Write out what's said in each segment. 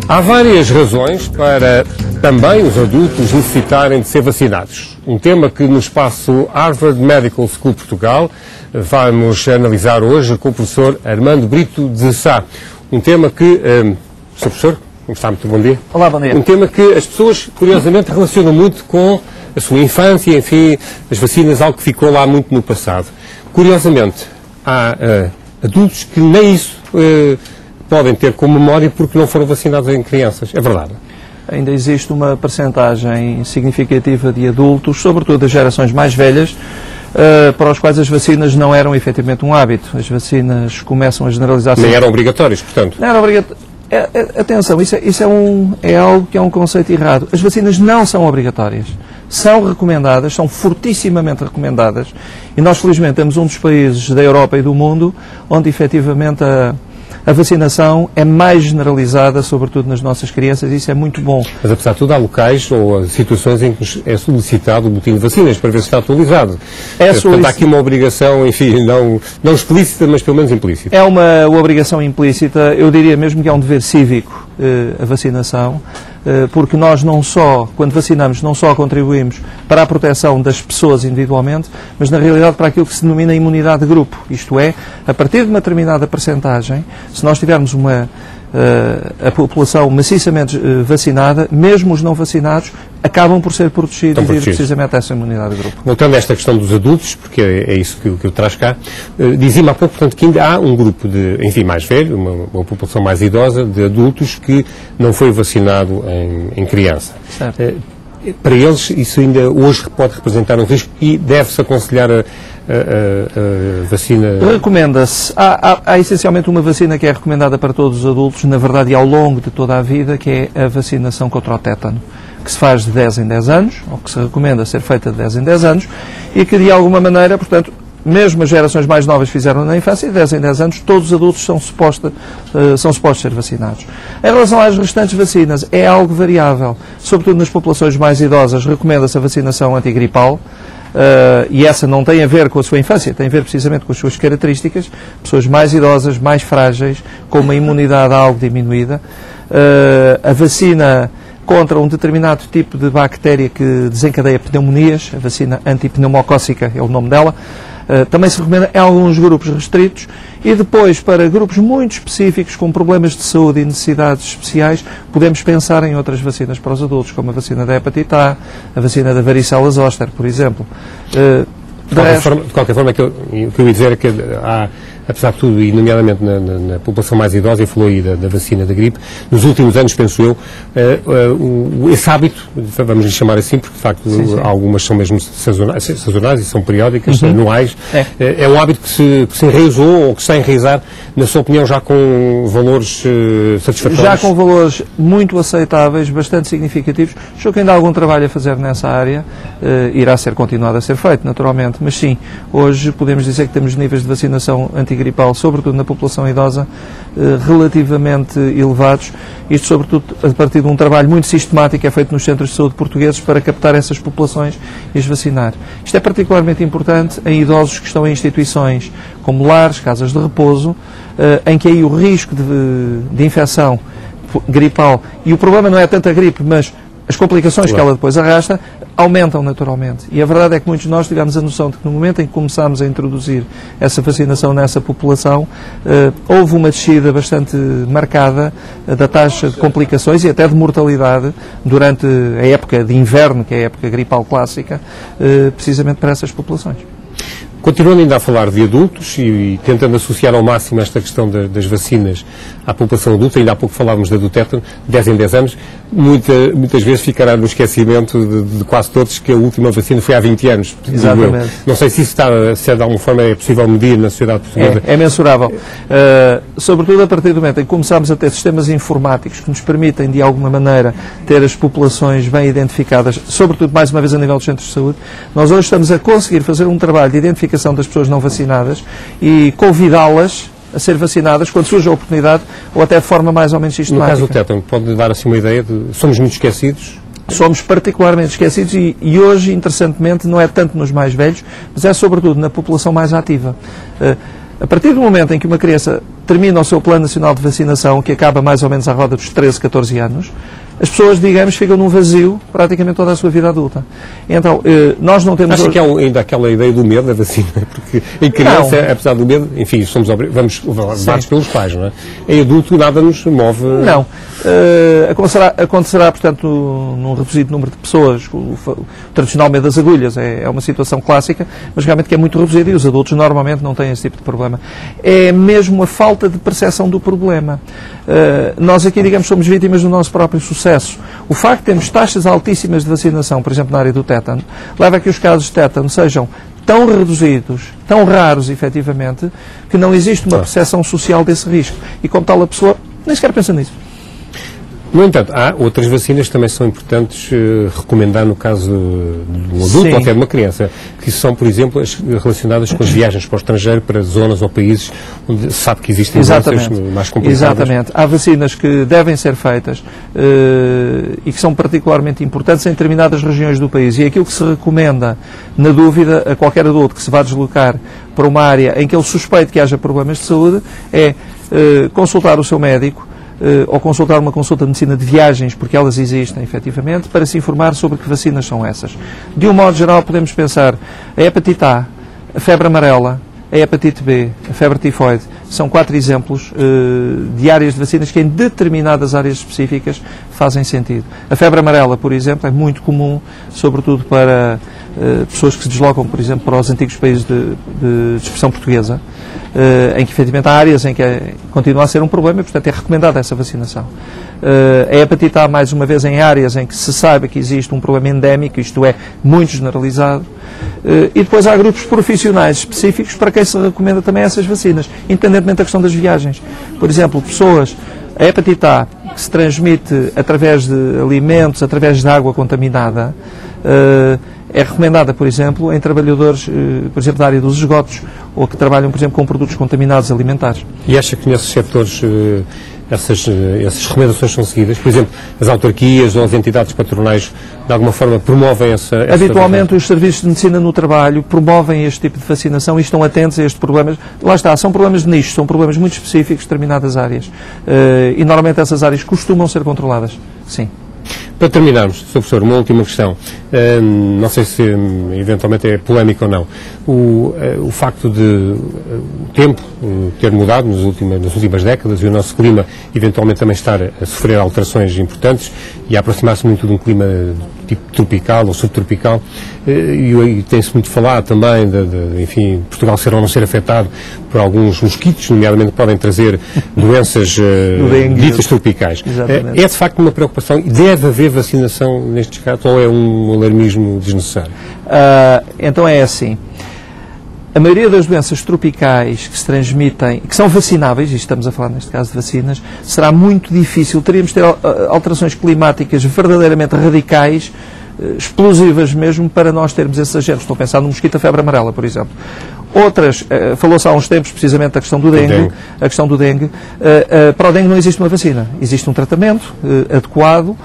Há várias razões para também os adultos necessitarem de ser vacinados. Um tema que no espaço Harvard Medical School Portugal vamos analisar hoje com o professor Armando Brito de Sá. Um tema que, Sr. Professor, como está? Muito bom dia. Olá, bom dia. Um tema que as pessoas, curiosamente, relacionam muito com a sua infância, enfim, as vacinas, algo que ficou lá muito no passado. Curiosamente, há adultos que nem isso podem ter como memória porque não foram vacinados em crianças. É verdade? Ainda existe uma percentagem significativa de adultos, sobretudo das gerações mais velhas, para os quais as vacinas não eram efetivamente um hábito. As vacinas começam a generalizar-se. Nem eram obrigatórias, portanto. Não eram obrigatórias. Atenção, isso é algo que é um conceito errado. As vacinas não são obrigatórias. São recomendadas, são fortissimamente recomendadas. E nós, felizmente, temos um dos países da Europa e do mundo onde, efetivamente, a vacinação é mais generalizada, sobretudo nas nossas crianças, e isso é muito bom. Mas, apesar de tudo, há locais ou situações em que é solicitado o boletim de vacinas para ver se está atualizado. Portanto, há aqui uma obrigação, enfim, não explícita, mas pelo menos implícita. É uma obrigação implícita, eu diria mesmo que é um dever cívico a vacinação, porque nós não só, quando vacinamos, não só contribuímos para a proteção das pessoas individualmente, mas na realidade para aquilo que se denomina imunidade de grupo. Isto é, a partir de uma determinada percentagem, se nós tivermos a população maciçamente vacinada, mesmo os não vacinados acabam por ser protegidos devido precisamente a essa imunidade de grupo. Voltando a esta questão dos adultos, porque é isso que eu trago cá, dizia-me há pouco, portanto, que ainda há um grupo de, enfim, mais velho, uma população mais idosa, de adultos que não foi vacinado em criança. Certo. Para eles, isso ainda hoje pode representar um risco e deve-se aconselhar a vacina? Recomenda-se. Há essencialmente uma vacina que é recomendada para todos os adultos, na verdade, e ao longo de toda a vida, que é a vacinação contra o tétano, que se faz de 10 em 10 anos, ou que se recomenda ser feita de 10 em 10 anos, e que de alguma maneira, portanto, mesmo as gerações mais novas fizeram na infância, de 10 em 10 anos, todos os adultos são supostos ser vacinados. Em relação às restantes vacinas, é algo variável. Sobretudo nas populações mais idosas, recomenda-se a vacinação antigripal, e essa não tem a ver com a sua infância, tem a ver precisamente com as suas características, pessoas mais idosas, mais frágeis, com uma imunidade algo diminuída. A vacina contra um determinado tipo de bactéria que desencadeia pneumonias, a vacina antipneumocócica é o nome dela, também se recomenda em alguns grupos restritos, e depois, para grupos muito específicos, com problemas de saúde e necessidades especiais, podemos pensar em outras vacinas para os adultos, como a vacina da hepatite A, a vacina da varicela zoster, por exemplo. De qualquer forma, o que eu ia dizer é que há, apesar de tudo, e nomeadamente na população mais idosa, e falou aí da vacina da gripe, nos últimos anos, penso eu, esse hábito, vamos lhe chamar assim, porque de facto algumas são mesmo sazonais e são periódicas, anuais, é um hábito que se enraizou ou que está a enraizar, na sua opinião, já com valores satisfatórios? Já com valores muito aceitáveis, bastante significativos. Acho que ainda há algum trabalho a fazer nessa área, irá ser continuado a ser feito, naturalmente, mas sim, hoje podemos dizer que temos níveis de vacinação antigripal, sobretudo na população idosa, relativamente elevados. Isto, sobretudo, a partir de um trabalho muito sistemático que é feito nos centros de saúde portugueses para captar essas populações e as vacinar. Isto é particularmente importante em idosos que estão em instituições como lares, casas de repouso, em que aí o risco de infecção gripal, e o problema não é tanto a gripe, mas as complicações que ela depois arrasta, aumentam naturalmente. E a verdade é que muitos de nós tivemos a noção de que no momento em que começámos a introduzir essa vacinação nessa população, houve uma descida bastante marcada da taxa de complicações e até de mortalidade durante a época de inverno, que é a época gripal clássica, precisamente para essas populações. Continuando ainda a falar de adultos e tentando associar ao máximo esta questão das vacinas à população adulta, ainda há pouco falávamos da do tétano, 10 em 10 anos, muitas vezes ficará no esquecimento de quase todos que a última vacina foi há 20 anos. Exatamente. Não sei se isso se de alguma forma é possível medir na sociedade portuguesa. É mensurável. Sobretudo a partir do momento em que começámos a ter sistemas informáticos que nos permitem, de alguma maneira, ter as populações bem identificadas, sobretudo, mais uma vez, a nível dos centros de saúde, nós hoje estamos a conseguir fazer um trabalho de identificação das pessoas não vacinadas e convidá-las a ser vacinadas quando surge a oportunidade ou até de forma mais ou menos sistemática. No caso do tétano, pode dar assim uma ideia de somos muito esquecidos? Somos particularmente esquecidos e hoje, interessantemente, não é tanto nos mais velhos, mas é sobretudo na população mais ativa. A partir do momento em que uma criança termina o seu plano nacional de vacinação, que acaba mais ou menos à roda dos 13, 14 anos, as pessoas, digamos, ficam num vazio praticamente toda a sua vida adulta. Então, nós não temos... Acha que há ainda aquela ideia do medo da vacina? Porque em criança, apesar do medo, enfim, vamos levados pelos pais, não é? Em adulto nada nos move... Não. Acontecerá, portanto, num reduzido número de pessoas. O tradicional medo das agulhas é uma situação clássica, mas realmente que é muito reduzido e os adultos normalmente não têm esse tipo de problema. É mesmo a falta de percepção do problema. Nós aqui, digamos, somos vítimas do nosso próprio sucesso. O facto de termos taxas altíssimas de vacinação, por exemplo, na área do tétano, leva a que os casos de tétano sejam tão reduzidos, tão raros, efetivamente, que não existe uma percepção social desse risco. E como tal, a pessoa nem sequer pensa nisso. No entanto, há outras vacinas que também são importantes recomendar no caso de um adulto ou até de uma criança, que são, por exemplo, as relacionadas com as viagens para o estrangeiro, para zonas ou países onde se sabe que existem doenças mais complicadas. Exatamente. Há vacinas que devem ser feitas e que são particularmente importantes em determinadas regiões do país. E aquilo que se recomenda, na dúvida, a qualquer adulto que se vá deslocar para uma área em que ele suspeite que haja problemas de saúde, é consultar o seu médico, ou consultar uma consulta de medicina de viagens, porque elas existem, efetivamente, para se informar sobre que vacinas são essas. De um modo geral, podemos pensar a hepatite A, a febre amarela, a hepatite B, a febre tifoide, são 4 exemplos de áreas de vacinas que em determinadas áreas específicas fazem sentido. A febre amarela, por exemplo, é muito comum, sobretudo para pessoas que se deslocam, por exemplo, para os antigos países de expressão portuguesa, em que efetivamente há áreas em que continua a ser um problema e, portanto, é recomendada essa vacinação. A hepatite A, mais uma vez, em áreas em que se saiba que existe um problema endémico, isto é, muito generalizado, e depois há grupos profissionais específicos para quem se recomenda também essas vacinas, independentemente da questão das viagens. Por exemplo, a hepatite A, que se transmite através de alimentos, através de água contaminada, é recomendada, por exemplo, em trabalhadores, por exemplo, da área dos esgotos, ou que trabalham, por exemplo, com produtos contaminados alimentares. E acha que nesses setores essas recomendações são seguidas? Por exemplo, as autarquias ou as entidades patronais, de alguma forma, promovem essa Habitualmente, os serviços de medicina no trabalho promovem este tipo de vacinação e estão atentos a estes problemas. Lá está, são problemas de nicho, são problemas muito específicos de determinadas áreas. E, normalmente, essas áreas costumam ser controladas. Sim. Para terminarmos, Sr. Professor, uma última questão. Não sei se eventualmente é polémico ou não. O facto de o tempo ter mudado nas últimas décadas e o nosso clima eventualmente também estar a sofrer alterações importantes e a aproximar-se muito de um clima tipo tropical ou subtropical, e tem-se muito falado também enfim, Portugal ser ou não ser afetado por alguns mosquitos, nomeadamente que podem trazer doenças ditas tropicais. É de facto uma preocupação e deve haver vacinação nestes casos ou é um alarmismo desnecessário? Então é assim. A maioria das doenças tropicais que se transmitem, que são vacináveis, e estamos a falar neste caso de vacinas, será muito difícil. Teríamos de ter alterações climáticas verdadeiramente radicais, explosivas mesmo, para nós termos esses agentes. Estou a pensar no mosquito da febre amarela, por exemplo. Outras, falou-se há uns tempos precisamente da questão do dengue. A questão do dengue. Para o dengue não existe uma vacina. Existe um tratamento adequado,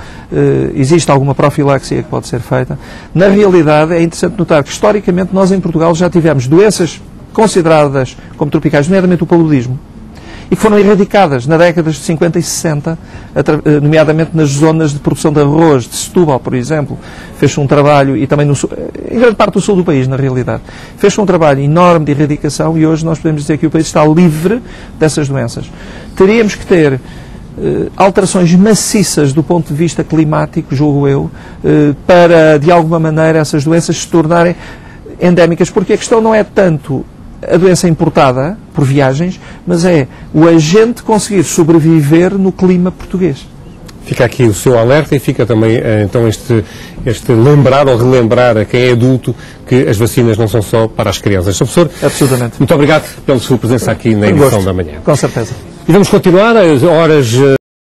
existe alguma profilaxia que pode ser feita. Na realidade, é interessante notar que, historicamente, nós em Portugal já tivemos doenças consideradas como tropicais, nomeadamente o paludismo, e que foram erradicadas na décadas de 50 e 60, nomeadamente nas zonas de produção de arroz, de Setúbal, por exemplo. Fez-se um trabalho, e também em grande parte do sul do país, na realidade. Fez-se um trabalho enorme de erradicação e hoje nós podemos dizer que o país está livre dessas doenças. Teríamos que ter alterações maciças do ponto de vista climático, julgo eu, para, de alguma maneira, essas doenças se tornarem endémicas, porque a questão não é tanto a doença importada por viagens, mas é o agente conseguir sobreviver no clima português. Fica aqui o seu alerta e fica também então este lembrar ou relembrar a quem é adulto que as vacinas não são só para as crianças. Sr. Professor, absolutamente. Muito obrigado pela sua presença aqui na edição da manhã. Com certeza. E vamos continuar as horas